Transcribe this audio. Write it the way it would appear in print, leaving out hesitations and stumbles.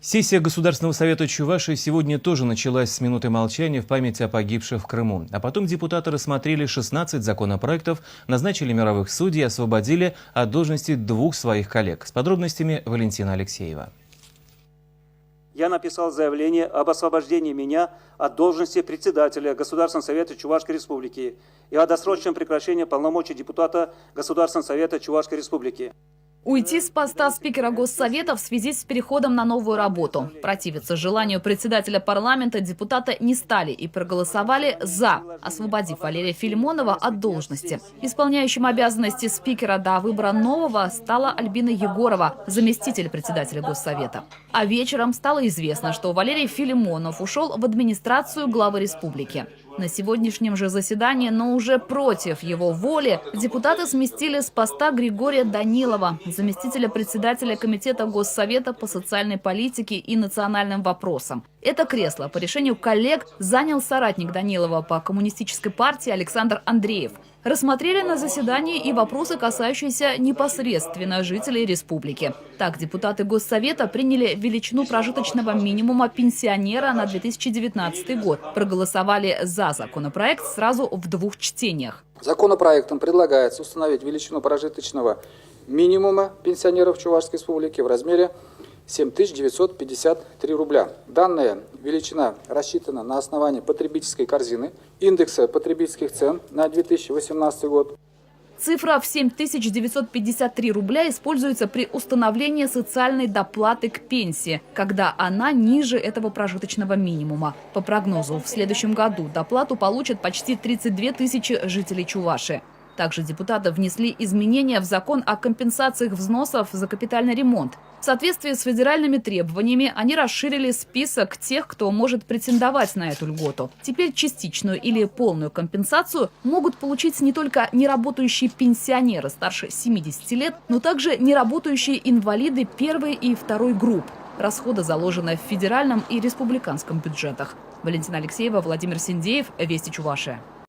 Сессия Государственного совета Чувашии сегодня тоже началась с минуты молчания в память о погибших в Крыму. А потом депутаты рассмотрели 16 законопроектов, назначили мировых судей и освободили от должности 2 своих коллег. С подробностями Валентина Алексеева. Я написал заявление об освобождении меня от должности председателя Государственного совета Чувашской Республики и о досрочном прекращении полномочий депутата Государственного совета Чувашской Республики. Уйти с поста спикера Госсовета в связи с переходом на новую работу. Противиться желанию председателя парламента депутаты не стали и проголосовали «за», освободив Валерия Филимонова от должности. Исполняющим обязанности спикера до выбора нового стала Альбина Егорова, заместитель председателя Госсовета. А вечером стало известно, что Валерий Филимонов ушел в администрацию главы республики. На сегодняшнем же заседании, но уже против его воли, депутаты сместили с поста Григория Данилова, заместителя председателя Комитета Госсовета по социальной политике и национальным вопросам. Это кресло по решению коллег занял соратник Данилова по коммунистической партии Александр Андреев. Рассмотрели на заседании и вопросы, касающиеся непосредственно жителей республики. Так, депутаты Госсовета приняли величину прожиточного минимума пенсионера на 2019 год. Проголосовали за законопроект сразу в 2 чтениях. Законопроектом предлагается установить величину прожиточного минимума пенсионеров Чувашской Республики в размере 7953 рубля. Данная величина рассчитана на основании потребительской корзины, индекса потребительских цен на 2018 год. Цифра в 7953 рубля используется при установлении социальной доплаты к пенсии, когда она ниже этого прожиточного минимума. По прогнозу, в следующем году доплату получат почти 32 тысячи жителей Чувашии. Также депутаты внесли изменения в закон о компенсациях взносов за капитальный ремонт. В соответствии с федеральными требованиями они расширили список тех, кто может претендовать на эту льготу. Теперь частичную или полную компенсацию могут получить не только неработающие пенсионеры старше 70 лет, но также неработающие инвалиды 1 и 2 групп. Расходы заложены в федеральном и республиканском бюджетах. Валентина Алексеева, Владимир Синдеев, Вести Чувашия.